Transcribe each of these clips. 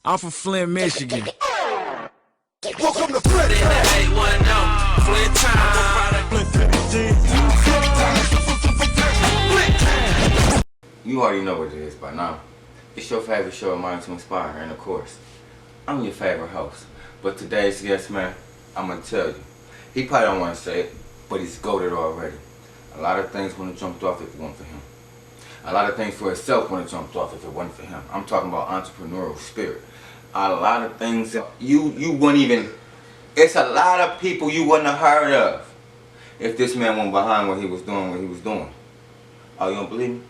I'm from Flint, Michigan. Welcome to Flint. Flint time. You already know what it is by now. It's your favorite show of mine to inspire, and of course, I'm your favorite host. But today's guest, man, I'm gonna tell you. He probably don't want to say it, but he's goated already. A lot of things wouldn't have jumped off if it wasn't for him. A lot of things for itself wouldn't have jumped off if it wasn't for him. I'm talking about entrepreneurial spirit. A lot of things that you wouldn't even, it's a lot of people you wouldn't have heard of if this man went behind what he was doing, Oh, you don't believe me?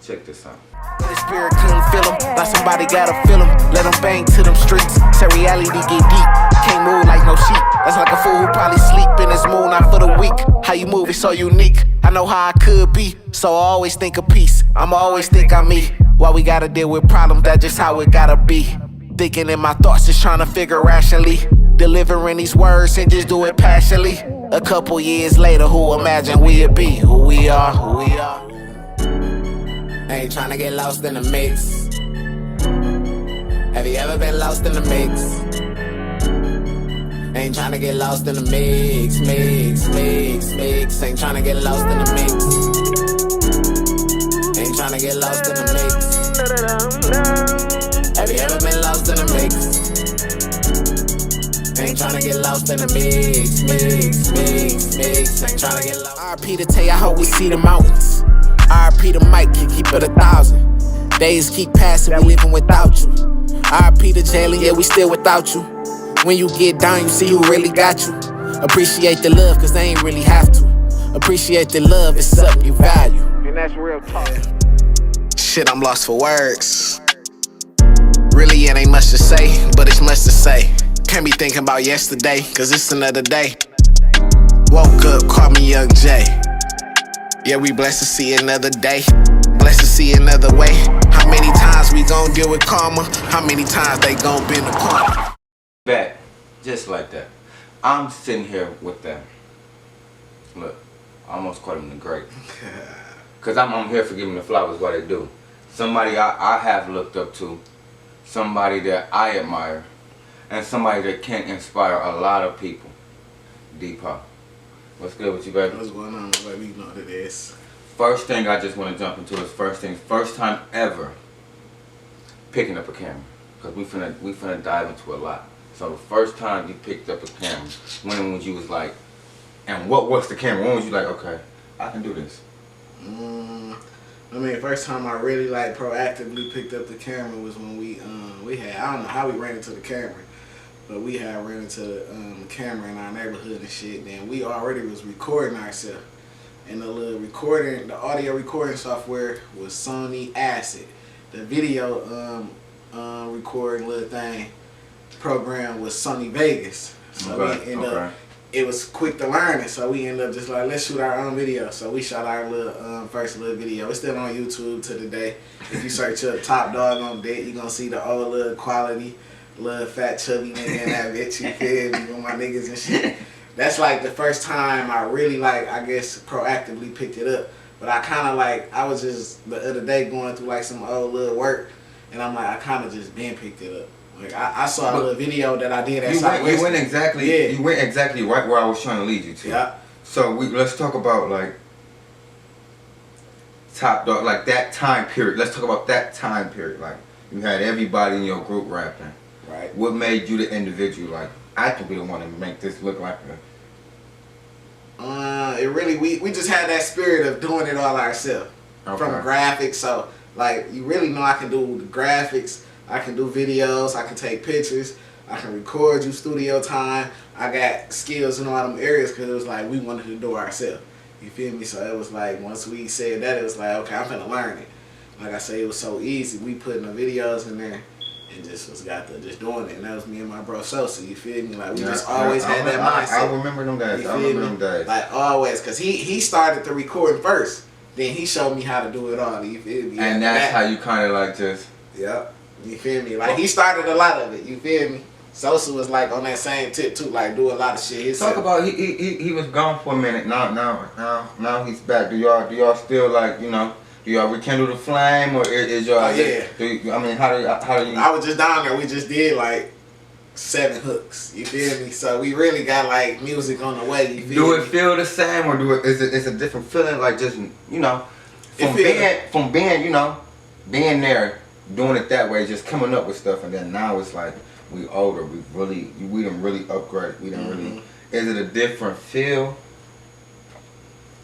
Check this out. The spirit couldn't feel him, like somebody gotta feel him. Let him bang to them streets, say reality get deep. Can't move like no sheep, that's like a fool who probably sleep in his moon, not for the weak. How you move is so unique, I know how I could be. So I always think of peace, I'ma always think I'm me. Why we gotta deal with problems, that's just how it gotta be. Thinking in my thoughts, just trying to figure rationally. Delivering these words and just do it passionately. A couple years later, who imagine we'd be? Who we are. Ain't tryna get lost in the mix. Have you ever been lost in the mix? Ain't tryna get lost in the mix. Ain't tryna get lost in the mix. Ain't tryna get lost in the mix. Have you ever been lost in the mix? Ain't tryna get lost in the mix. Ain't tryna get lost. RP to tell you, I hope we see the mountains. RP the mic, keep it 1,000. Days keep passing, we living without you. RP the jailer, yeah, we still without you. When you get down, you see who really got you. Appreciate the love, cause they ain't really have to. Appreciate the love, it's something you value. And that's real talk. Shit, I'm lost for words. Really, it ain't much to say, but it's much to say. Can't be thinking about yesterday, cause it's another day. Woke up, call me Young Jay. Yeah, we blessed to see another day. Blessed to see another way. How many times we gon' deal with karma? How many times they gon' bend the corner? Back, just like that. I'm sitting here with them. Look, I almost called him the great. Cause I'm here for giving the flowers what they do. Somebody I have looked up to. Somebody that I admire. And somebody that can inspire a lot of people. Deepak. What's good with you, baby? What's going on, baby? You know what it is. First thing I just want to jump into is first time ever picking up a camera. Because we finna dive into a lot. So the first time you picked up a camera, when was you was like, and what was the camera? When was you like, okay, I can do this? I mean, first time I really like proactively picked up the camera was when we had, I don't know how we ran into the camera, but we had ran into the camera in our neighborhood and shit. Then we already was recording ourselves, and the audio recording software was Sony Acid. The video recording little thing program was Sony Vegas. So we ended up, it was quick to learn it, so we ended up just like, let's shoot our own video. So we shot our little first little video. It's still on YouTube to the day. If you search up Top Dog on Deck, you're gonna see the old little quality, little fat chubby nigga in that bitch, you feel me, with my niggas and shit. That's like the first time I really like, I guess, proactively picked it up. But I kinda like, I was just the other day going through like some old little work, and I'm like, I kinda just been picked it up. Like I saw a little video that I did at You went exactly right where I was trying to lead you to. Yeah. So let's talk about like Top Dog, like that time period. Let's talk about that time period. Like you had everybody in your group rapping. Right. What made you the individual? Like I could be the one to make this look like a. It really we just had that spirit of doing it all ourselves. Okay. From graphics, so like you really know I can do the graphics. I can do videos, I can take pictures, I can record you studio time. I got skills in all them areas because it was like we wanted to do it ourselves. You feel me? So it was like once we said that, it was like, okay, I'm finna learn it. Like I say, it was so easy. We putting the videos in there and just just doing it. And that was me and my bro Sosa, you feel me? Like we just always had that mindset. I remember them days. Like always, because he started the recording first. Then he showed me how to do it all, you feel me? And that's how you kind of like just. Yep. You feel me? Like he started a lot of it. You feel me? Sosa was like on that same tip too, like do a lot of shit. Talk about he was gone for a minute. Now he's back. Do y'all still like, you know, Do y'all rekindle the flame, or is y'all? Oh, yeah. I mean, how do you? I was just down there. We just did like 7 hooks. You feel me? So we really got like music on the way. You feel Do me? it feel the same, or is it a different feeling? Like just from being being there, doing it that way, just coming up with stuff, and then now it's like we older. We done really upgraded. We done really. Is it a different feel?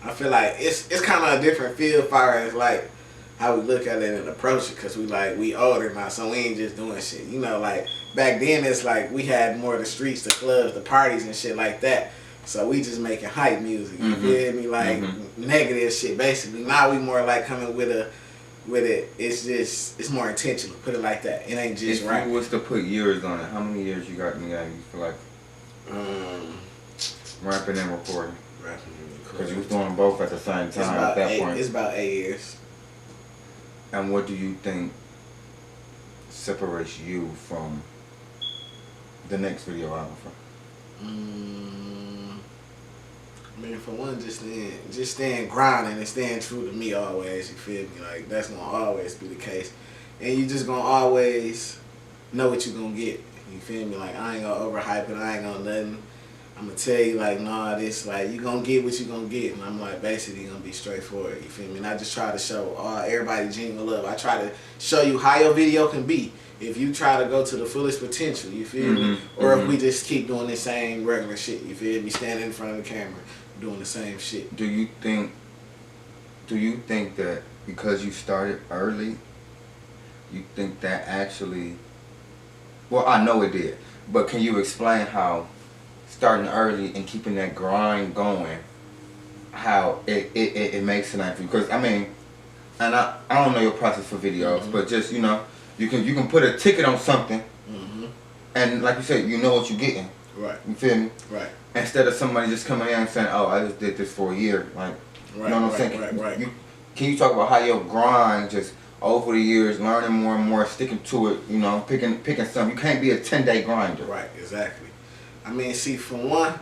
I feel like it's kind of a different feel as far as like how we look at it and approach it, because we older now, so we ain't just doing shit. Like back then it's like we had more of the streets, the clubs, the parties and shit like that. So we just making hype music. You feel me? Like negative shit basically. Now we more like coming with it. It's more intentional. Put it like that. It ain't just right. If you was to put years on it, how many years you got in the game? You feel like rapping and recording? Because you was doing them both at the same time at that point. It's about 8 years. And what do you think separates you from the next videographer? I mean, for one, just staying grinding and staying true to me always. You feel me? Like that's gonna always be the case, and you just gonna always know what you gonna get. You feel me? Like I ain't gonna overhype it. I ain't gonna nothing. I'm gonna tell you like, nah, this like you gonna get what you gonna get, and I'm like basically gonna be straightforward. You feel me? And I just try to show everybody genuine love. I try to show you how your video can be if you try to go to the fullest potential. You feel me? Or if we just keep doing the same regular shit. You feel me? Standing in front of the camera, doing the same shit. Do you think that because you started early, you think that actually? Well, I know it did, but can you explain how starting early and keeping that grind going, how it makes it nice for you? Because I mean, and I don't know your process for videos, but just you can put a ticket on something, and like you said, you know what you're getting. Right. You feel me? Right. Instead of somebody just coming in and saying, "Oh, I just did this for a year," like, you know what I'm saying? Right. Can you talk about how your grind just over the years, learning more and more, sticking to it, picking something? You can't be a 10-day grinder. Right. Exactly. I mean, see, for one,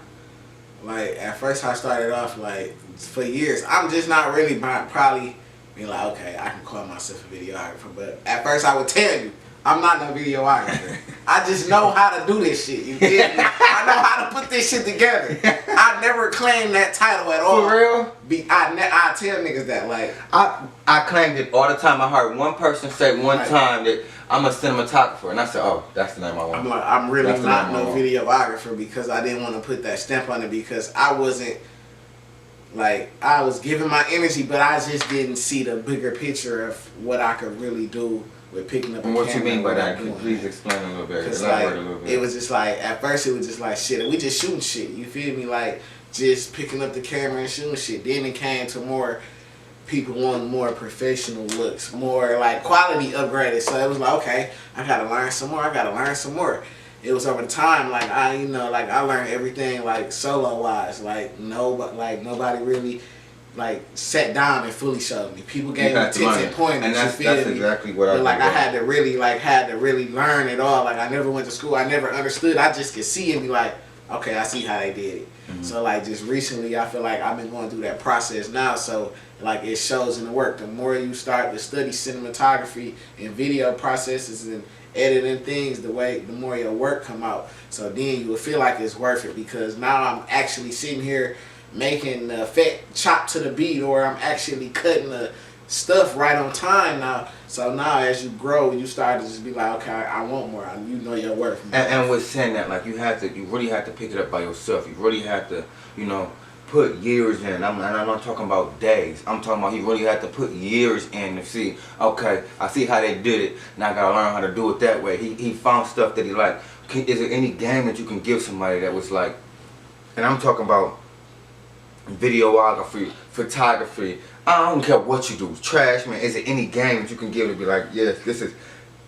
like at first I started off like for years. I'm just not really probably being like, okay, I can call myself a videographer, but at first I would tell you, I'm not no videographer. I just know how to do this shit. You feel me? I know how to put this shit together. I never claimed that title at all. For real? I tell niggas that like I claimed it all the time. I heard one person say one time that I'm a cinematographer, and I said, "Oh, that's the name I want." I'm like, I'm really not no videographer because I didn't want to put that stamp on it because I wasn't like I was giving my energy, but I just didn't see the bigger picture of what I could really do with picking up a camera. What you mean by that? Can you please explain a little bit? Elaborate a little bit. It was just like at first it was just like shit. We just shooting shit. You feel me? Like just picking up the camera and shooting shit. Then it came to more people wanting more professional looks, more like quality upgraded. So it was like, okay, I gotta learn some more. It was over time, like I learned everything like solo wise. Like nobody really like sat down and fully showed me. People gave me tips and pointers. And that's exactly what I did. Like I had to really learn it all. Like I never went to school. I never understood. I just could see and be like, okay, I see how they did it. So like just recently, I feel like I've been going through that process now. So like it shows in the work. The more you start to study cinematography and video processes and editing things, the more your work come out. So then you will feel like it's worth it because now I'm actually sitting here making the effect chop to the beat, or I'm actually cutting the stuff right on time now. So now as you grow, you start to just be like, okay, I want more. You know your worth. And with saying that, like you really have to pick it up by yourself. You really have to, put years in. I'm not talking about days. I'm talking about he really had to put years in to see, okay, I see how they did it. Now I gotta learn how to do it that way. He found stuff that he liked. Is there any game that you can give somebody that was like, and I'm talking about videography, photography, I don't care what you do, trash, man. Is there any game that you can give to be like, yes, this is,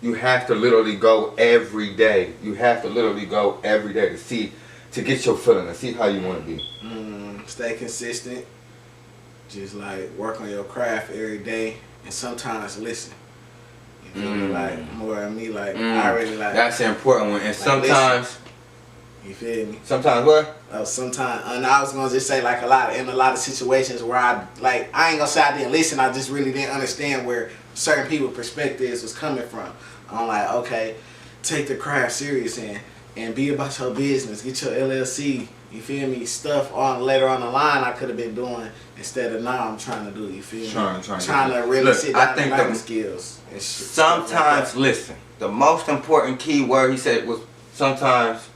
you have to literally go every day. You have to literally go every day to get your feeling, to see how you want to be. Stay consistent. Just like work on your craft every day, and sometimes listen. You feel me? Like more of me, like I really like. That's an important one. And sometimes You feel me? Sometimes what? Sometimes, and I was gonna just say like in a lot of situations where I ain't gonna say I didn't listen. I just really didn't understand where certain people's perspectives was coming from. I'm like, okay, take the craft serious and be about your business. Get your LLC. You feel me? Stuff on later on the line I could have been doing instead of now I'm trying to do. You feel me? Trying to really look, sit down I think and learn the skills. And shit, sometimes, like listen. The most important key word he said was sometimes.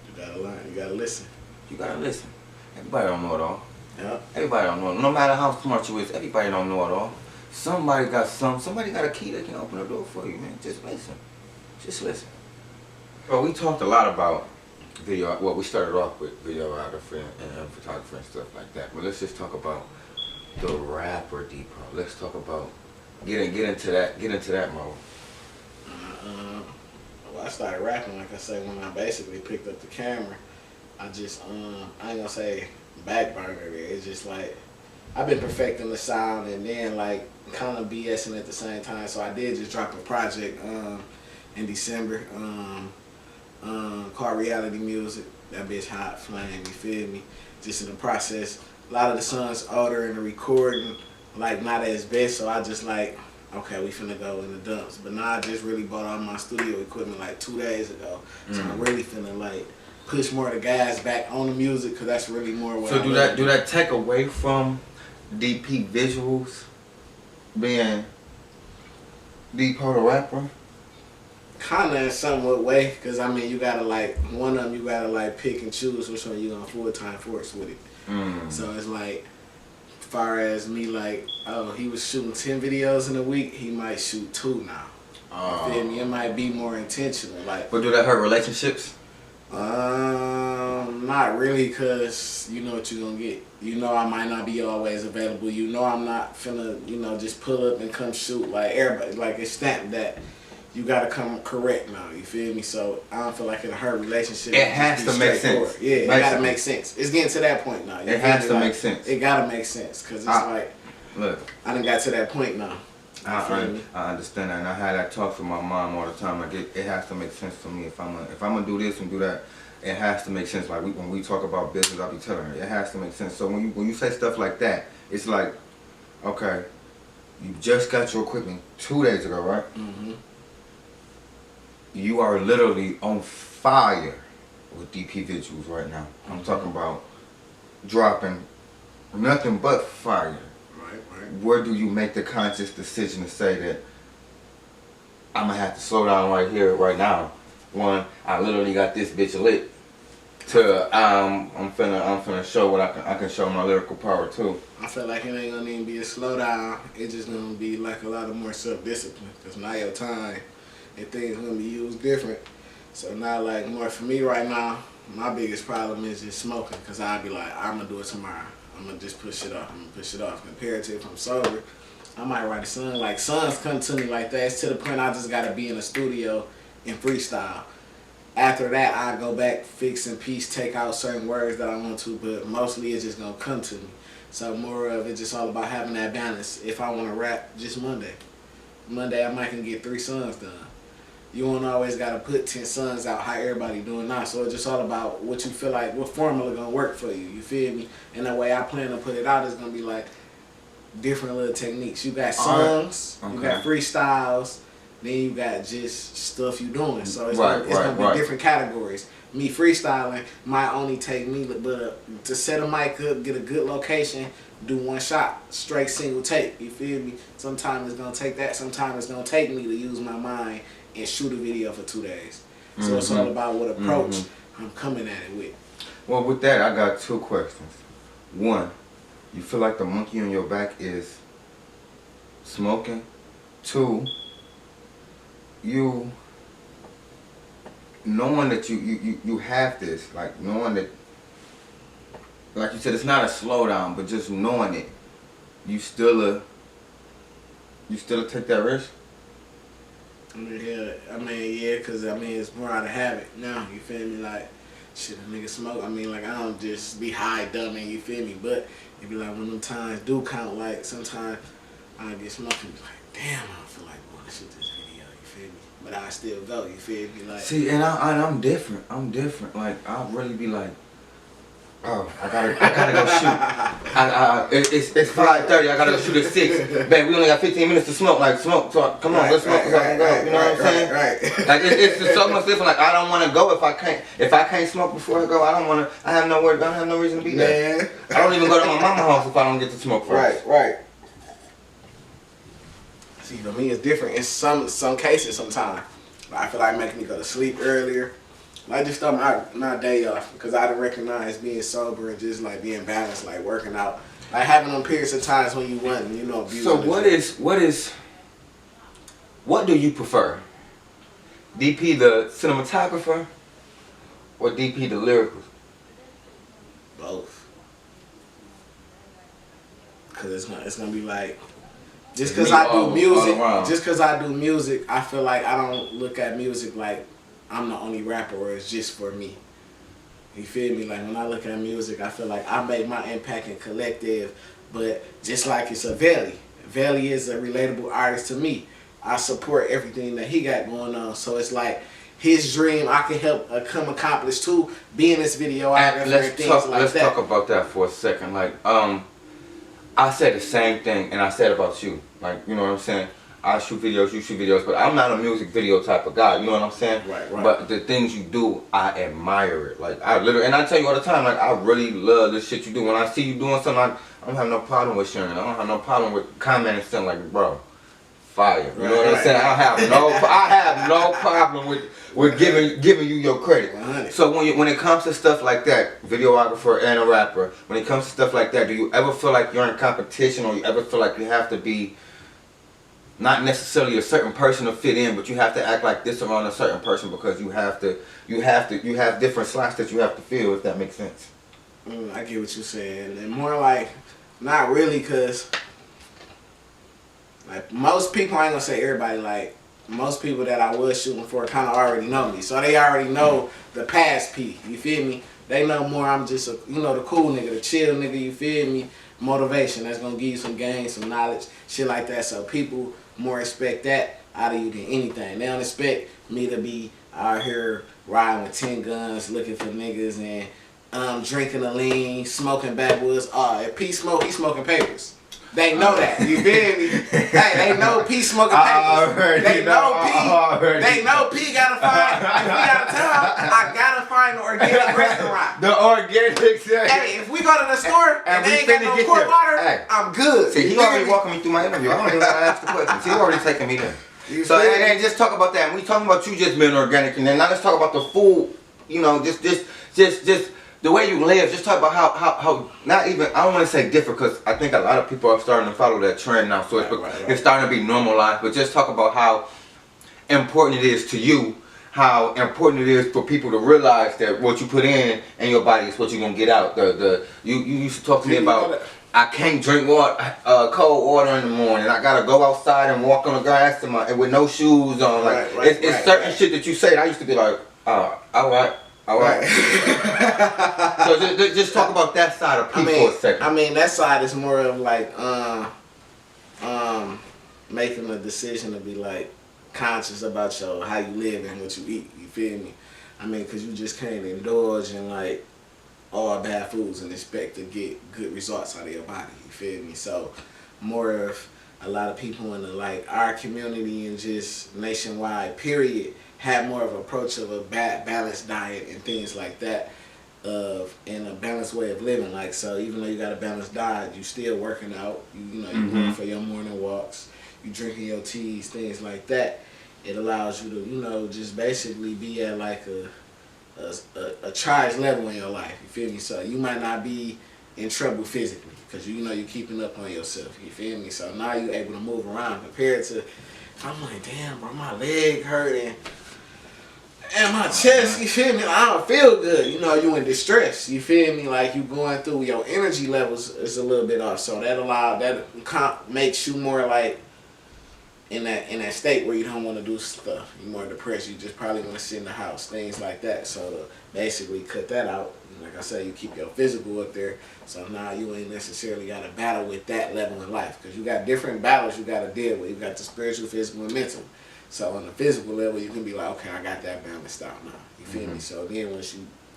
you gotta learn. You gotta listen. You gotta listen. Everybody don't know it all. Yep. Everybody don't know it. No matter how smart you is, everybody don't know it all. Somebody got a key that can open the door for you, man. Just listen. Just listen. Bro, we talked a lot about video. Well, we started off with videography and photography and stuff like that. But let's just talk about the rapper Depot. Let's talk about get into that mode. Well, I started rapping, like I said, when I basically picked up the camera. I just, I ain't gonna say backburner it. It's just like, I've been perfecting the sound and then like kind of BSing at the same time. So I did just drop a project in December called Reality Music. That bitch hot flame, you feel me? Just in the process. A lot of the songs older and the recording, like not as best. So I just like, okay, we finna go in the dumps. But now I just really bought all my studio equipment like 2 days ago. So I'm really finna like push more of the guys back on the music because that's really more what So do that take away from DP visuals being Depot the rapper? Kinda in somewhat way, because I mean you gotta like, one of them you gotta like pick and choose which one you gonna full-time force with it. So it's like, as far as me like, oh, he was shooting 10 videos in a week, he might shoot 2 now. You feel me? It might be more intentional. Like, But do that hurt relationships? not really, cause you know what you're gonna get. You know I might not be always available. You know I'm not finna, you know, just pull up and come shoot like everybody. Like it's stamped that you gotta come correct now. You feel me? So I don't feel like it'll hurt relationship. It has to make sense. Yeah, it gotta make sense. It's getting to that point now. It has to make sense. It gotta make sense, cause it's like, look, I done got to that point now. I understand that, and I had that talk with my mom all the time. Like it has to make sense to me if I'm gonna do this and do that. It has to make sense. Like when we talk about business, I'll be telling her it has to make sense. So when you say stuff like that, it's like, okay, you just got your equipment 2 days ago, right? You are literally on fire with DP visuals right now. I'm talking about dropping nothing but fire. Right. Where do you make the conscious decision to say that I'm gonna have to slow down right here, right now? One, I literally got this bitch lit. To I'm finna show what I can show my lyrical power too. I feel like it ain't gonna even be a slowdown. It's just gonna be like a lot of more self-discipline. Cause now your time and things gonna be used different. So now like more for me right now, my biggest problem is just smoking. Cause I'll be like, I'm gonna do it tomorrow. I'm gonna just push it off. Compared to if I'm sober, I might write a song. Like songs come to me like that. It's to the point I just gotta be in the studio and freestyle. After that, I go back, fix and piece, take out certain words that I want to, but mostly it's just gonna come to me. So more of it's just all about having that balance. If I want to rap, just Monday I might can get 3 songs done. You don't always gotta put 10 songs out how everybody doing now. So it's just all about what you feel like, what formula gonna work for you. You feel me? And the way I plan to put it out is gonna be like different little techniques. You got songs, you got freestyles. Then you got just stuff you doing. So it's gonna be different categories. Me freestyling might only take me, but to set a mic up, get a good location, do 1 shot, straight single take. You feel me? Sometimes it's gonna take that. Sometimes it's gonna take me to use my mind and shoot a video for 2 days. So it's all about what approach I'm coming at it with. Well, with that, I got 2 questions. 1, you feel like the monkey on your back is smoking? 2, you knowing that you have this, like knowing that, like you said, it's not a slowdown, but just knowing it, you still take that risk? I mean, yeah, cause I mean it's more out of habit now. You feel me? Like shit, a nigga smoke. I mean, like I don't just be high dumbing. You feel me? But it be like when them times do count. Like sometimes I get smoking, be like, damn, I don't feel like going to shoot this video. You feel me? but I still go. You feel me? Like, see, and I'm different. I'm different. Like I'll really be like, oh, I gotta go shoot. It's 5:30. I gotta go shoot at 6. Babe, we only got 15 minutes to smoke. Like smoke, talk. Come on, let's smoke. Let's go. You know what I'm saying? Right. Like it's just so much different. Like I don't want to go if I can't. If I can't smoke before I go, I don't want to. I have nowhere. I don't have no reason to be there. Man. I don't even go to my mama's house if I don't get to smoke first. Right. See, for me, it's different. In some cases, sometimes I feel like making me go to sleep earlier. I just start my day off because I done recognize being sober and just like being balanced, like working out, like having them periods of times when you want, you know. So what do you prefer? DP the cinematographer or DP the lyrical? Both. Cause it's gonna be like just cause I do music, I feel like I don't look at music like I'm the only rapper or it's just for me. You feel me? Like when I look at music, I feel like I make my impact in collective, but just like it's a Valley. Valley is a relatable artist to me. I support everything that he got going on. So it's like his dream I can help come accomplish too, be in this video. Let's talk about that for a second. Like, I said the same thing and I said about you. Like, you know what I'm saying? I shoot videos, you shoot videos, but I'm not a music video type of guy, you know what I'm saying? Right. But the things you do, I admire it. Like, I literally, and I tell you all the time, like, I really love the shit you do. When I see you doing something, I don't have no problem with sharing. I don't have no problem with commenting and saying, like, bro, fire. You know what I'm saying? I have no problem with giving you your credit. 100. So when it comes to stuff like that, videographer and a rapper, when it comes to stuff like that, do you ever feel like you're in competition, or you ever feel like you have to be not necessarily a certain person to fit in, but you have to act like this around a certain person because you have different slots that you have to fill, if that makes sense? I get what you're saying, and more like not really, cause like most people, I ain't gonna say everybody, like most people that I was shooting for kind of already know me, so they already know the past P. You feel me? They know more. I'm just a, the cool nigga, the chill nigga. You feel me? Motivation that's gonna give you some game, some knowledge, shit like that. So people more expect that out of you than anything. They don't expect me to be out here riding with 10 guns, looking for niggas, and drinking a lean, smoking backwoods. If P smoke, he smoking papers. They know that. You feel me? Hey, they know P smoking papers. They know P gotta find. If we out of town, I gotta find an organic restaurant. The organic section. Hey, if we go to the store and they ain't got no court water, I'm good. See, he already walking me through my interview. I don't even want to ask the questions. He already taking me there. So and just talk about that. And we talking about you just being organic, and then now let's talk about the food. You know, just the way you live. Just talk about how not even, I don't want to say different, because I think a lot of people are starting to follow that trend now. So it's starting to be normalized. But just talk about how important it is to you, how important it is for people to realize that what you put in your body is what you're gonna get out. You used to talk to me about, I can't drink water, cold water in the morning. I gotta go outside and walk on the grass and with no shoes on. Like it's certain shit that you say. And I used to be like, all right. So just talk about that side of people for a second. I mean, that side is more of like making a decision to be like conscious about how you live and what you eat. You feel me? I mean, because you just can't indulge in like all bad foods and expect to get good results out of your body. You feel me? So more of a lot of people in the like our community and just nationwide period have more of an approach of a balanced diet and things like that, in a balanced way of living. Like, so even though you got a balanced diet, you still working out. You going for your morning walks, you drinking your teas, things like that. It allows you to just basically be at like a charged level in your life. You feel me? So you might not be in trouble physically because you're keeping up on yourself. You feel me? So now you're able to move around compared to, I'm like, damn, bro, my leg hurting. And my chest, you feel me? I don't feel good. You in distress. You feel me? Like you going through, your energy levels is a little bit off. So that makes you more like in that state where you don't want to do stuff. You're more depressed. You just probably want to sit in the house, things like that. So to basically cut that out, like I said, you keep your physical up there. So now you ain't necessarily got to battle with that level in life because you got different battles you got to deal with. You got the spiritual, physical, and mental. So on the physical level, you can be like, okay, I got that balanced out now. You feel me? So then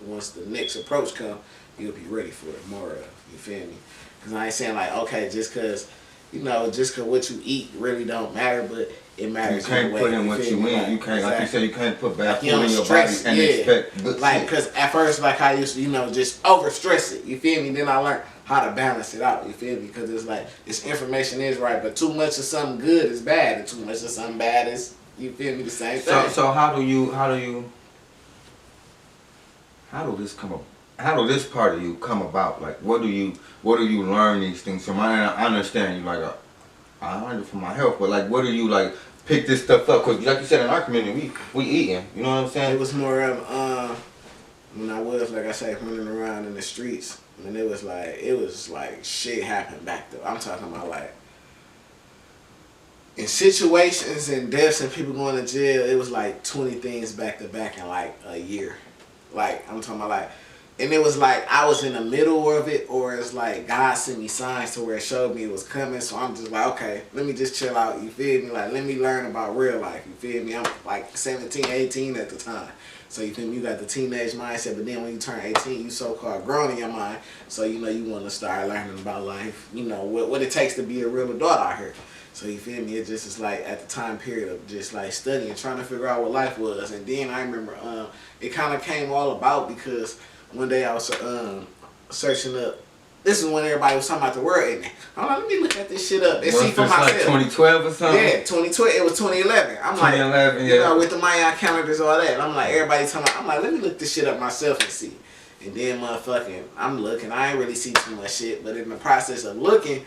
once the next approach come, you'll be ready for it more of. You feel me? Because I ain't saying like, okay, just cause what you eat really don't matter, but it matters. You can't put in what you eat. Like, You can't, like you said, you can't put bad food you in your stress, body and expect good like, shit. cause at first, like I used to, just over stress it. You feel me? Then I learned how to balance it out. You feel me? Because it's like this information is right, but too much of something good is bad, and too much of something bad is, you feel me, the same thing. So how do this part of you come about? Like, what do you learn these things from? I understand you like, I learned it from my health, but like, what do you like pick this stuff up? Cause like you said in our community, we eating. You know what I'm saying? It was more of when I was, like I say, running around in the streets. And it was like shit happened back there. I'm talking about like in situations and deaths and people going to jail. It was like 20 things back to back in like a year. Like I'm talking about like. And it was like I was in the middle of it, or it's like God sent me signs to where it showed me it was coming. So I'm just like, okay, let me just chill out. You feel me? Like, let me learn about real life. You feel me? I'm like 17, 18 at the time. So you feel me? You got the teenage mindset, but then when you turn 18, you so-called grown in your mind. So, you want to start learning about life. What it takes to be a real adult out here. So you feel me? It just is like at the time period of just like studying, trying to figure out what life was. And then I remember it kind of came all about because one day I was searching up. This is when everybody was talking about the world ending. I'm like, let me look at this shit up and see for myself. Like 2012 or something? Yeah, 2012. It was 2011. I'm 2011, like, yeah. With the Mayan calendars, all that. And I'm like, everybody talking about, I'm like, let me look this shit up myself and see. And then I'm looking. I ain't really see too much shit, but in the process of looking,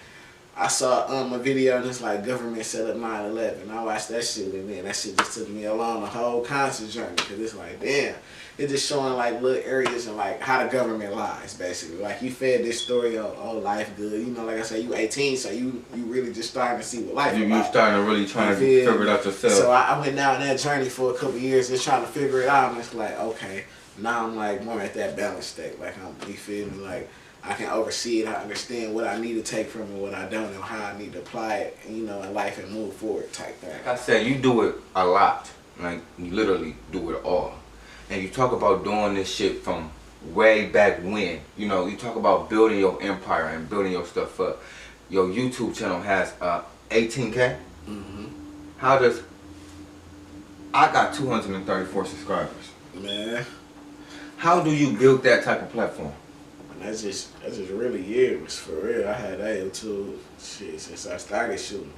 I saw a video and it's like government set up 9/11. I watched that shit and then that shit just took me along the whole concert journey because it's like, damn. It's just showing like little areas and like how the government lies basically. Like you fed this story of life good. Like I said, you 18, so you really just starting to see what life is about. You starting to really trying to figure it out yourself. So I went down that journey for a couple of years just trying to figure it out, and it's like, okay, now I'm like more at that balance state. Like you feel me? Like I can oversee it. I understand what I need to take from it, what I don't, and how I need to apply it, in life and move forward type thing. Like I said, you do it a lot. Like you literally do it all. And you talk about doing this shit from way back when. You talk about building your empire and building your stuff up. Your YouTube channel has 18K. Mm-hmm. I got 234 subscribers. Man. How do you build that type of platform? That's just really years, for real. I had that YouTube shit since I started shooting.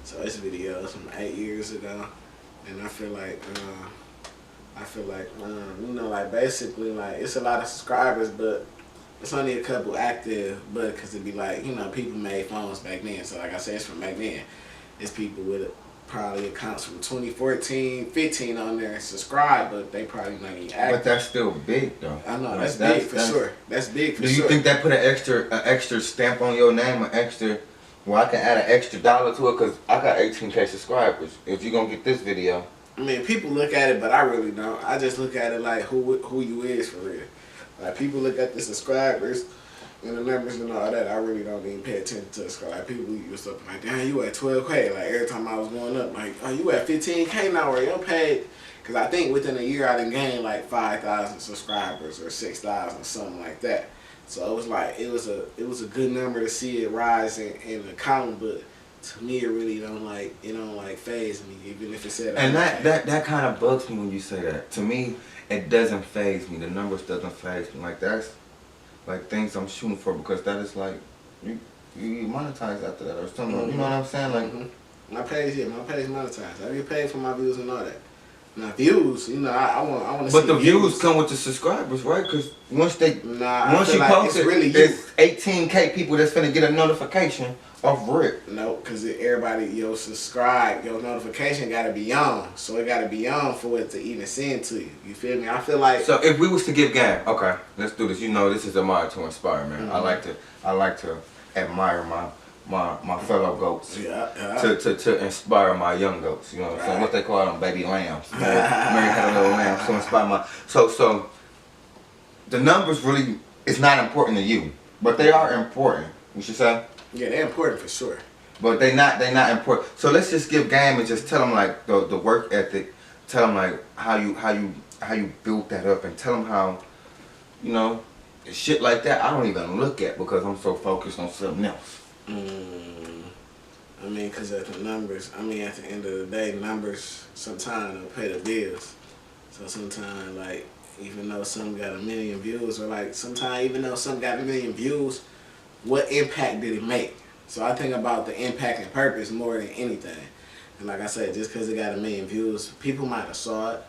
So this video is from 8 years ago. And I feel like basically, like, it's a lot of subscribers, but it's only a couple active, but because it'd be like, people made phones back then. So like I said, it's from back then. It's people with probably accounts from 2014, 15 on there and subscribe, but they probably not even active. But that's still big, though. I know, that's big for sure. That's big for sure. Do you think that put an extra stamp on your name, well, I can add an extra dollar to it, because I got 18K subscribers. If you're going to get this video. I mean, people look at it, but I really don't. I just look at it like who you is for real. Like, people look at the subscribers and the numbers and all that. I really don't even pay attention to the subscribers. Like, people use something like, damn, you at 12K. Like, every time I was going up, like, oh, you at 15K now, where you're paid. Because I think within a year I done gained like 5,000 subscribers or 6,000, something like that. So it was like, it was a good number to see it rise in the column, but to me, it really don't phase me, even if it said. And that kind of bugs me when you say that. To me, it doesn't phase me. The numbers doesn't phase me. Like, that's like things I'm shooting for, because that is like you monetize after that or something. Mm-hmm. You know what I'm saying? Like my page monetized. I get paid for my views and all that. Now views, I want to see. But the views come with the subscribers, right? Because once you post it, really it's 18K people that's finna get a notification off rip. No, because everybody, your notification got to be on. So it got to be on for it to even send to you. You feel me? I feel like. So if we was to give game, okay, let's do this. This is admire to inspire, man. Mm-hmm. I like to admire my fellow goats. Yeah. To inspire my young goats. You know what I'm saying? What they call them, baby lambs. Mary had a little lamb to inspire my. So the numbers really is not important to you, but they are important. You should say. Yeah, they're important for sure. But they not important. So let's just give game and just tell them like the work ethic. Tell them like how you built that up, and tell them how, you know, shit like that I don't even look at because I'm so focused on something else. I mean, because at the numbers, I mean, at the end of the day, numbers sometimes don't pay the bills. So sometimes, like, even though some got 1 million views, or like sometimes even though some got 1 million views, what impact did it make? So I think about the impact and purpose more than anything. And like I said, just because it got 1 million views, people might have saw it,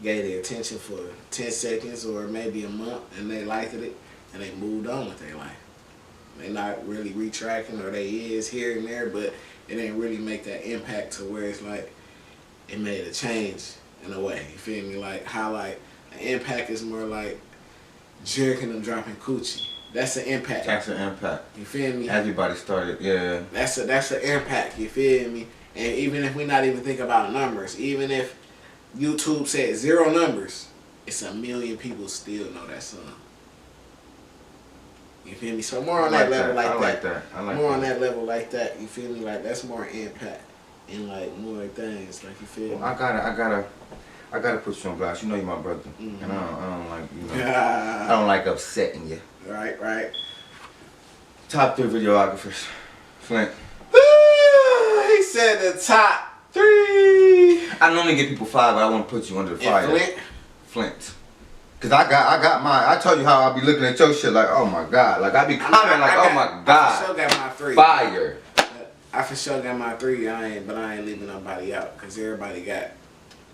gave their attention for 10 seconds or maybe a month, and they liked it, and they moved on with their life. They not really retracting, or they is here and there, but it ain't really make that impact to where it's like it made a change in a way. You feel me? Like how like the impact is more like jerking them dropping coochie. That's an impact. That's an impact. You feel me? Everybody started, yeah. That's an impact. You feel me? And even if we not even think about numbers, even if YouTube said 0 numbers, it's 1 million people still know that song. You feel me? So more on that level like that. I like that. I like more that. on that level like that. You feel me? Like that's more impact and like more things. Like you feel me? Well, I gotta put you on blast. You know you're my brother, and I don't like, you know, I don't like upsetting you. Right. Top 3 videographers, Flint. He said the top 3. I normally get people 5, but I want to put you under the fire. Flint. Flint. Cause I got mine. I told you how I be looking at your shit like, oh my god. Like I be commenting like, oh my god. I for sure got my 3. Fire. I for sure got my 3. But I ain't leaving nobody out because everybody got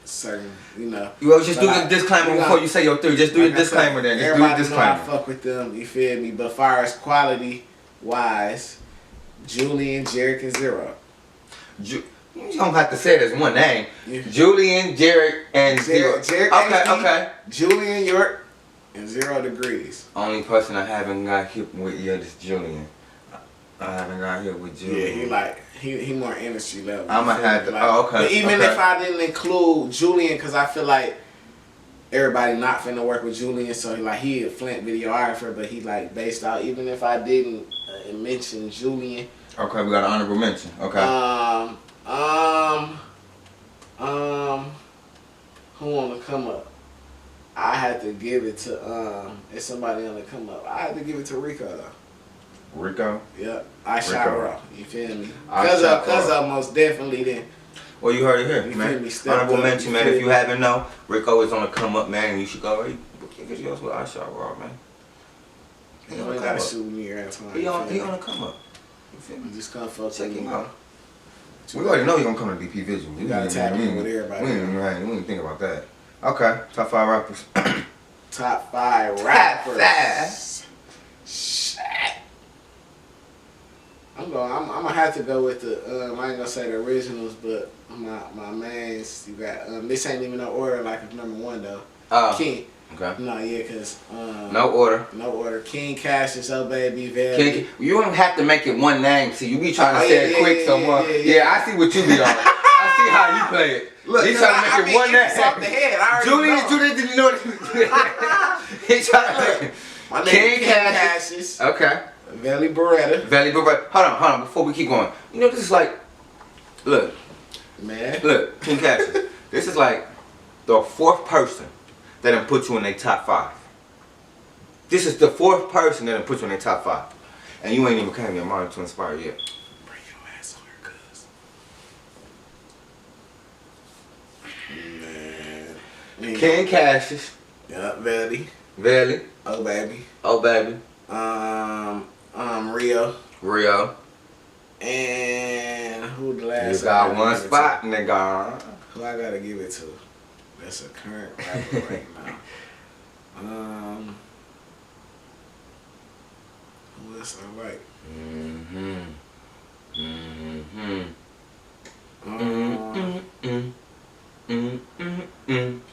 certain, you know. You always just do the disclaimer before you say your 3. Just do your disclaimer then. Just do your disclaimer. Everybody know I fuck with them. You feel me? But far as quality wise, Julian, Derrick, and 0. You don't have to say it as one name. Yeah. Julian, Derrick, and 0. Derrick, Okay. Julian York, and 0 degrees. Only person I haven't got hit with yet is Julian. I haven't got hit with Julian. Yeah, he more industry level. I'ma have to. Like, okay. But even if I didn't include Julian, because I feel like everybody not finna work with Julian, so he a Flint videographer, but he like based out. Even if I didn't mention Julian. Okay, we got an honorable mention. Okay. Who wanna come up? I had to give it to if somebody wanna come up. I had to give it to Rico though. Rico? Yep. I shot raw. You feel me? Cause I most definitely didn't. Well, you heard it here, You man. feel me? Honorable Stepped up, mention, you man. feel If you me? haven't know, Rico is on the come up, man, and you should go. Get yours with I shot raw, man. You ain't gotta shoot me every time. He on the come up. You feel me? Just come fuck Check with him me. out. We already know you're gonna come to DP Vision. You gotta tap in with everybody. We didn't think about that. Okay, top 5 rappers. Top 5 rappers. Top Shit. I'm gonna have to go with the I ain't gonna say the originals, but my mains. You got this ain't even no order like it's number 1 though. King. Okay. No, yeah, cause No order. No order. King Cassius, oh baby, Velvet. King, you don't have to make it one name. See, you be trying to say it quick someone. Yeah. I see what you be on. I see how you play it. Look, He's trying to make it one name. It's off the head. I already Julian, did you know what? He's trying to make it. My name King Cassius. Okay. Valley Beretta. Hold on, before we keep going. You know, this is like, look, King Cassius. This is like the 4th person that done put you in their top 5. This is the 4th person that done put you in their top 5. And you ain't even came your mind to inspire yet. Bring your ass on here, cuz. Man. King Cassius. Yup, Valley. Oh baby. Rio. And who the last? You got one spot, nigga. Who I gotta give it to? That's a current rapper right now. Who else I like?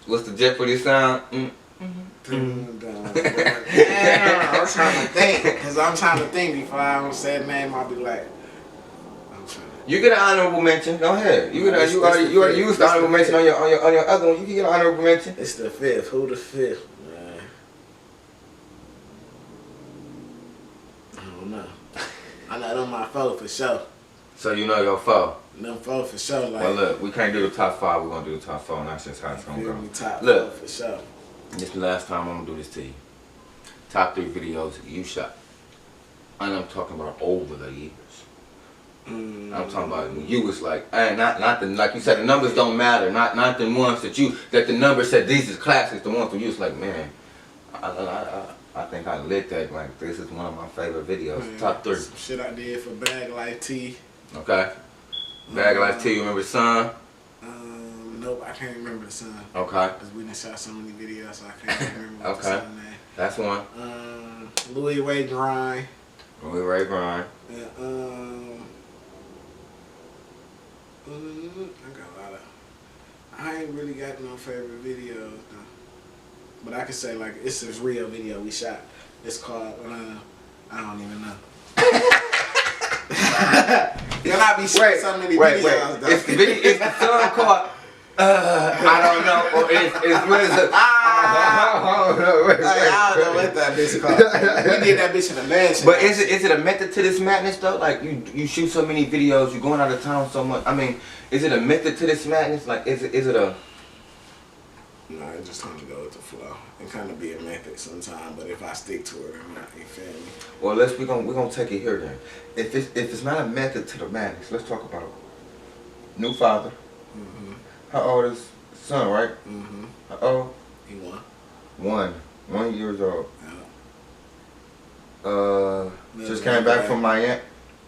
What's the Jeopardy sound? I'm trying to think, cause I'm trying to think before I don't say the name. I'll be like, I'm trying to. You get an honorable mention. Go ahead. You already used the honorable mention on your other one. You can get an honorable mention. It's the 5th. Who the 5th? Man. I don't know. I know them my 4 for sure. So you know your four. Them four for sure. Like, Well, look, we can't do the top 5. We're gonna do the top 4, and that's just how it's gonna go. Top Look, four for sure. this is the last time I'm gonna do this to you. Top 3 videos you shot, and I'm talking about over the years. I'm talking about when you was like, not the, like you said, the numbers don't matter. Not the ones that the numbers said these is classics. The ones where you was like, man, I think I lit that. Like, this is one of my favorite videos. Man, Top 3. Some shit I did for Bag Life T. Okay. Bag Life T. You remember Son? Nope, I can't remember the son. Okay. Because we done shot so many videos, so I can't remember what the Okay. son name. That's one. Louis Ray Grind. Louis Ray Grind. And, I got a lot of. I ain't really got no favorite videos though. But I can say like it's this real video we shot. It's called I don't even know. Then I be shooting so many videos though. It's the song called I don't know, or it's what is it? I don't know what that bitch called. We did that bitch in a mansion. But is it a method to this madness though? Like you shoot so many videos, you're going out of town so much. I mean, is it a method to this madness? Like is it a? No, I just kind of go with the flow. It kind of be a method sometimes, but if I stick to it or not, you feel me? Well, we're gonna take it here then. If it's not a method to the madness, let's talk about new father. How old is son, right? How old? He won. 1 years old. Yeah. Just came back from Miami,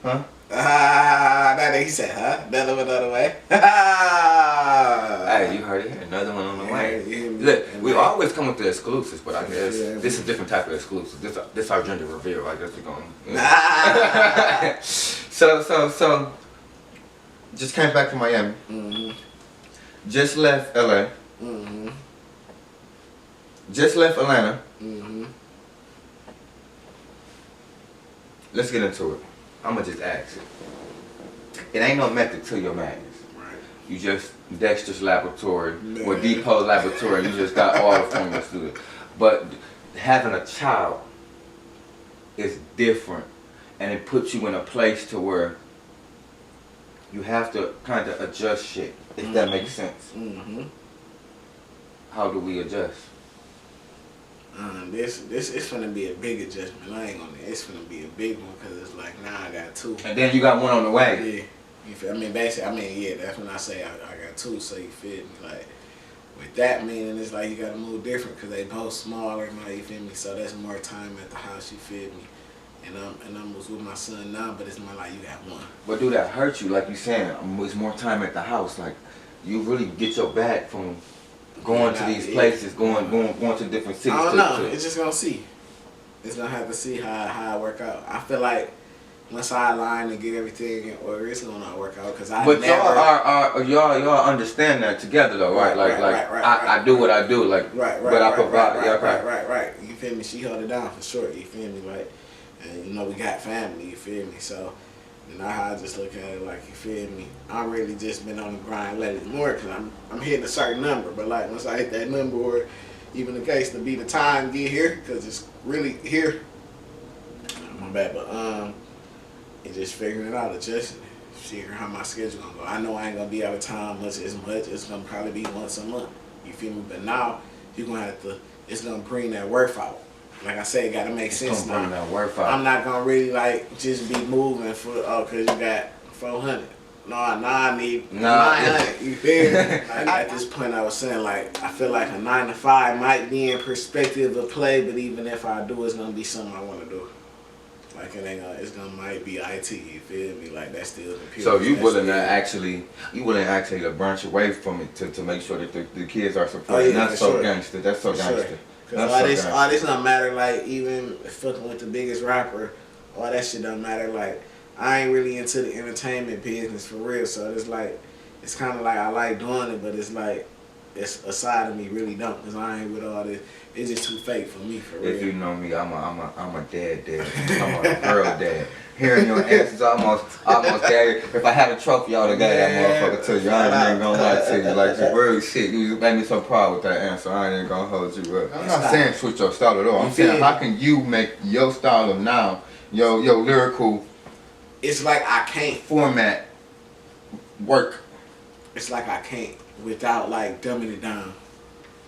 huh? That he said, huh? Another way. Hey, you heard it. Another one on the way. Look, we always come with the exclusives, but I guess this is a different type of exclusive. This our gender reveal. I guess we're going. You know. So, just came back from Miami. Just left LA. Just left Atlanta. Let's get into it. I'ma just ask it. It ain't no method to your madness. Right. You just Dexter's Laboratory or Depot Laboratory. You just got all the formulas to it. But having a child is different, and it puts you in a place to where you have to kind of adjust shit. If that makes sense. How do we adjust? This is gonna be a big adjustment. I ain't gonna. It's gonna be a big one because it's like now I got 2. And then you got one on the way. Yeah. You feel? I mean, basically, yeah. That's when I say I got 2. So you feel me? Like with that meaning, it's like you gotta move different because they both smaller. Now you feel me? So that's more time at the house. You feel me? And I'm with my son now, but it's more like you got 1. But do that hurt you? Like you saying, it's more time at the house. Like you really get your back from going to these places, going to different cities. I don't know. It's just gonna see. It's gonna have to see how it work out. I feel like once I align and get everything in order, it's gonna not work out because I. But y'all understand that together though, right? I do what I do, like. Right. But I provide. Right. You feel me? She held it down for sure. You feel me? Like, and you know we got family. You feel me? So. And now how I just look at it, like, you feel me? I'm really just been on the grind, let it more, because I'm hitting a certain number. But like once I hit that number, or even the case to be the time get here, because it's really here. My bad, but it's just figuring it out, adjusting it, figuring how my schedule gonna go. I know I ain't gonna be out of town much. It's gonna probably be once a month. You feel me? But now you're gonna have to. It's gonna bring that worth out. Like I said, it gotta make sense now. I'm not gonna really like just be moving for cause you got 400. No, I need 900. You feel me? At this point, I was saying like I feel like a 9 to 5 might be in perspective of play, but even if I do, it's gonna be something I want to do. Like it ain't gonna might be IT. You feel me? Like that's still computer. So you willing to actually to branch away from it to make sure that the kids are supported? Oh, yeah, That's so gangster. That's so gangster. Cause all this don't matter. Like even fucking with the biggest rapper, all that shit don't matter. Like I ain't really into the entertainment business for real. So it's like it's kind of like I like doing it, but it's like it's a side of me really don't. Cause I ain't with all this. It's just too fake for me for real. If you know me, I'm a dad. I'm a girl dad. Hearing your answers almost dad. If I had a trophy, I would have got that motherfucker to you. I ain't even gonna lie to you. Like you real shit. You made me so proud with that answer. I ain't even gonna hold you up. I'm not saying switch your style at all. I'm saying how can you make your style of now, your lyrical it's like I can't format work. It's like I can't without like dumbing it down.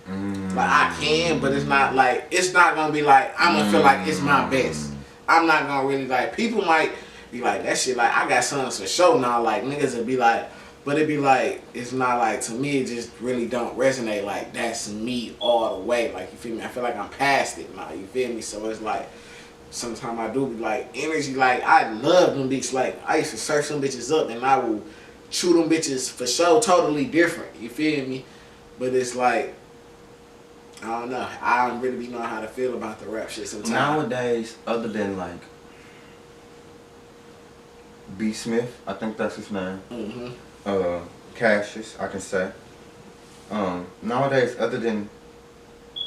Like I can, but it's not like it's not gonna be like I'm gonna feel like it's my best. I'm not gonna really like people might be like that shit like I got songs for show now like niggas would be like, but it'd be like it's not like to me it just really don't resonate like that's me all the way like you feel me. I feel like I'm past it now. You feel me? So it's like sometimes I do be like energy like I love them bitches like I used to search them bitches up and I will chew them bitches for show totally different. You feel me? But it's like I don't know. I don't really be knowing how to feel about the rap shit sometimes. Nowadays, other than like B. Smith, I think that's his name. Cassius, I can say. Nowadays, other than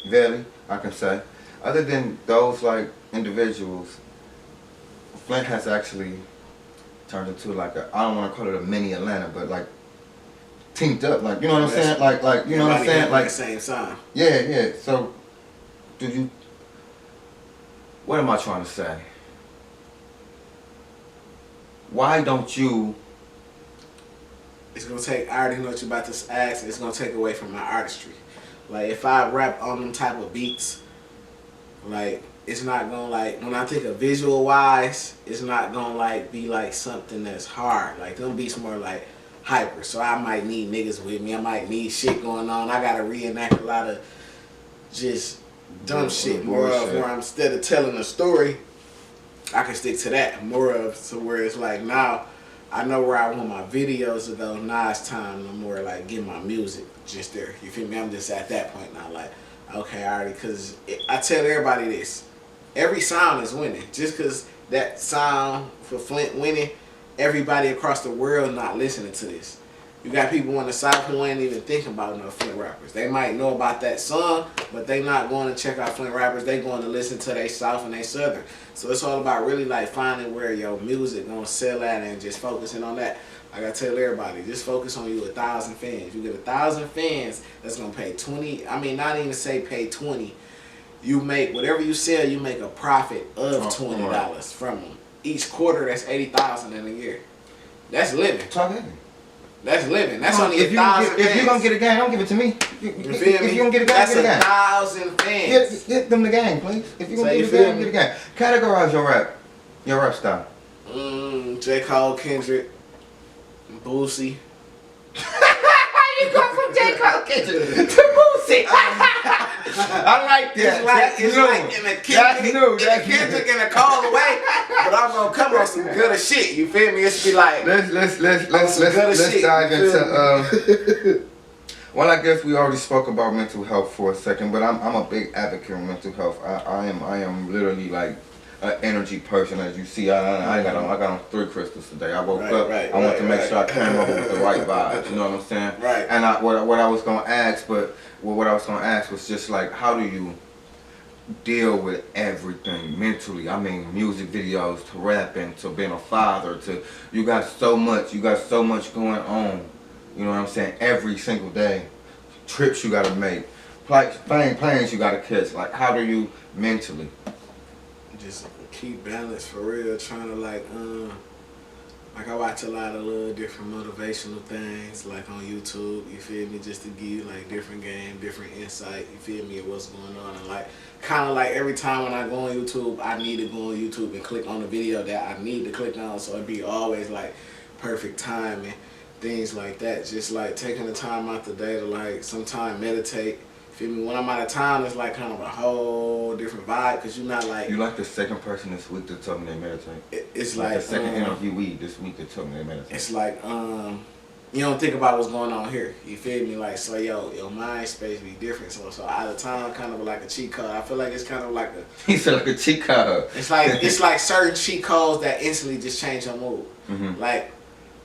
Velly, I can say. Other than those like individuals, Flint has actually turned into like a, I don't want to call it a mini Atlanta, but like teamed up, like you know what I'm saying, like you know what I'm saying, like the same song. Yeah. So, do you? What am I trying to say? Why don't you? It's gonna take. I already know what you're about to ask. It's gonna take away from my artistry. Like if I rap on them type of beats, like it's not gonna like when I think of visual wise, it's not gonna like be like something that's hard. Like them beats more like hyper, so I might need niggas with me. I might need shit going on. I gotta reenact a lot of just dumb shit. More of where I'm instead of telling a story, I can stick to that. More of so where it's like now I know where I want my videos to go. Now it's time to more like get my music just there. You feel me? I'm just at that point now. Like okay, I already because I tell everybody this. Every sound is winning. Just because that sound for Flint winning. Everybody across the world not listening to this. You got people in the South who ain't even thinking about no Flint rappers. They might know about that song, but they not going to check out Flint rappers. They going to listen to they South and they Southern. So it's all about really like finding where your music gonna sell at and just focusing on that. Like I tell everybody, just focus on you 1,000 fans. You get 1,000 fans that's gonna pay 20. I mean, not even say pay 20. You make whatever you sell, you make a profit of $20 from them. Each quarter, that's 80,000 in a year. That's living. That's living. That's only 1,000 fans. If you're gonna get a gang, don't give it to me. You feel me? If you're gonna get a gang, that's get a gang. 1,000 fans. Get them the gang, please. If you're gonna get a gang, get a gang. Categorize your rap style. J. Cole, Kendrick, Boosie. You go from J. Cole, Kendrick to Boosie. I like that. It's like in a Kendrick in a Cole way, but I'm gonna come on some good shit. You feel me? It's be like let's dive into. Well, I guess we already spoke about mental health for a second, but I'm a big advocate of mental health. I am literally like an energy person, as you see. I got on 3 crystals today. I woke up. I want to make sure I came over with the right vibes. You know what I'm saying? Right. And what I was gonna ask, what I was gonna ask was just like, how do you deal with everything mentally? I mean, music videos to rapping to being a father to you got so much going on. You know what I'm saying? Every single day, trips you gotta make, planes you gotta catch. Like, how do you mentally? Just keep balance for real. Trying to like I watch a lot of little different motivational things like on YouTube. You feel me? Just to give you like different game, different insight. You feel me? Of what's going on and like kind of like every time when I go on YouTube, I need to go on YouTube and click on the video that I need to click on. So it'd be always like perfect time and things like that. Just like taking the time out the day to like sometime meditate. Feel me? When I'm out of town, it's like kind of a whole different vibe because you're not like. You like the second person this week that told me they meditate. It's like the second interviewee this week that told me they meditate. It's like you don't think about what's going on here. You feel me? Like so, your mind space be different. So out of town, kind of like a cheat code. I feel like it's kind of like a. He said like a cheat code. It's like certain cheat codes that instantly just change your mood. Mm-hmm. Like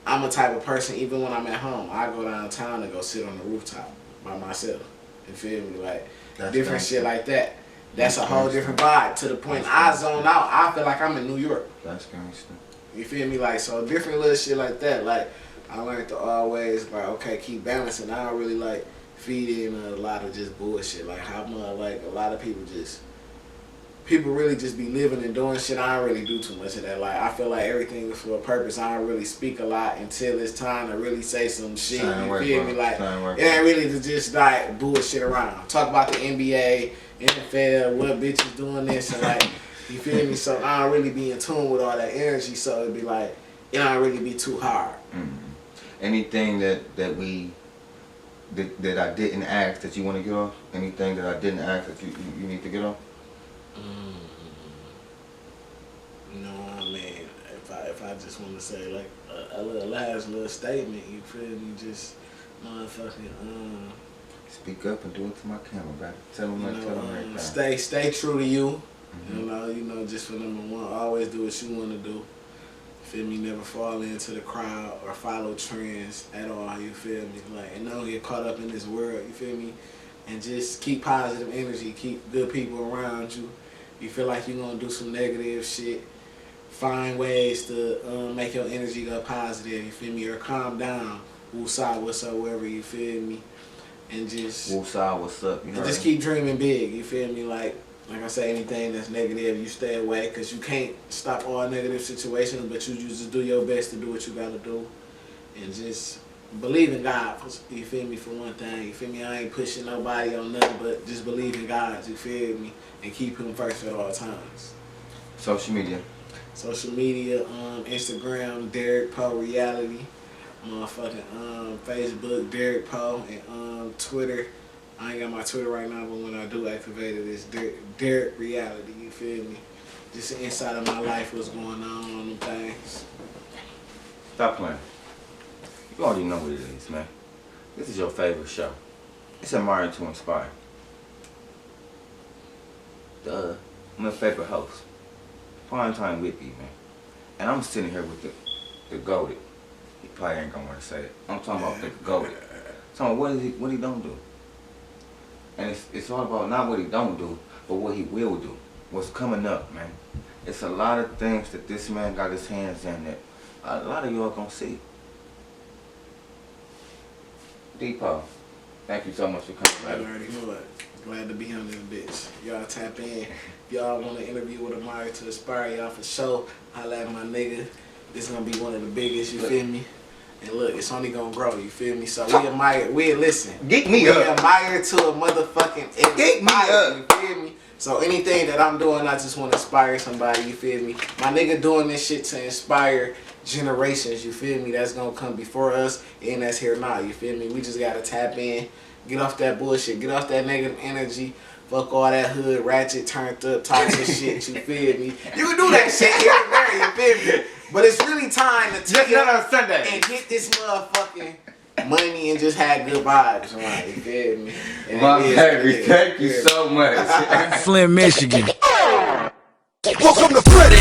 I'm a type of person. Even when I'm at home, I go downtown and go sit on the rooftop by myself. You feel me? Like that's different shit like that. That's a whole different vibe. To the point I zone out. I feel like I'm in New York. That's gangster. You feel me? Like so different little shit like that. Like I learned to always like okay keep balancing. I don't really like feed in a lot of just bullshit. Like how much like a lot of people people really just be living and doing shit. I don't really do too much of that. Like, I feel like everything is for a purpose. I don't really speak a lot until it's time to really say some shit. You feel me? Like, it ain't really to just like bullshit around. Talk about the NBA, NFL, what bitches doing this, and like, you feel me? So I don't really be in tune with all that energy. So it'd be like, it don't really be too hard. Anything that I didn't ask that you want to get off? Anything that I didn't ask that you need to get off? You know what I mean? If I just want to say like a last little statement, you feel me? Just motherfucking Speak up and do it to my camera, bro. Tell them everything. Stay true to you. You know, just for number one, always do what you want to do. Feel me? Never fall into the crowd or follow trends at all. You feel me? Like, and don't get caught up in this world. You feel me? And just keep positive energy. Keep good people around you. You feel like you're gonna do some negative shit, find ways to make your energy go positive. You feel me? Or calm down. Woosah, what's up, wherever, you feel me? And just woosah, what's up? You just keep dreaming big. You feel me? Like I say, anything that's negative, you stay away, because you can't stop all negative situations, but you just do your best to do what you gotta do. And just believe in God, you feel me, for one thing. You feel me? I ain't pushing nobody on nothing, but just believe in God, you feel me? And keep him first at all times. Social media. Social media, Instagram, Derrick Poe Reality. Motherfucking Facebook, Derrick Poe, and Twitter. I ain't got my Twitter right now, but when I do activate it, it's Derrick Reality, you feel me? Just the inside of my life, what's going on them things. Stop playing. You already know what it is, man. This is your favorite show. It's Admired to Inspire. Duh. I'm your favorite host. Prime Time with you, man. And I'm sitting here with the GOATed. He probably ain't gonna want to say it. I'm talking about the GOATed. Talking about what he don't do. And it's all about not what he don't do, but what he will do. What's coming up, man. It's a lot of things that this man got his hands in that a lot of y'all gonna see. Depot, thank you so much for coming, I already know it. Glad to be on this bitch. Y'all tap in. If y'all want to interview with Admired to Inspire, y'all for sure. Holla at my nigga. This is gonna be one of the biggest, you feel me? And look, it's only gonna grow, you feel me? So we admire, listen. Get me up. We admire to a motherfucking inspire, get me up. You feel me? So anything that I'm doing, I just want to inspire somebody, you feel me? My nigga doing this shit to inspire generations, you feel me? That's gonna come before us and that's here now, you feel me? We just gotta tap in, get off that bullshit, get off that negative energy, fuck all that hood, ratchet, turned up, toxic shit, you feel me? You can do that shit here and there, you feel me? But it's really time to take it on Sunday and get this motherfucking money and just have good vibes around, you feel me? And my baby, thank you so much. Flint, Michigan. Welcome to Flint.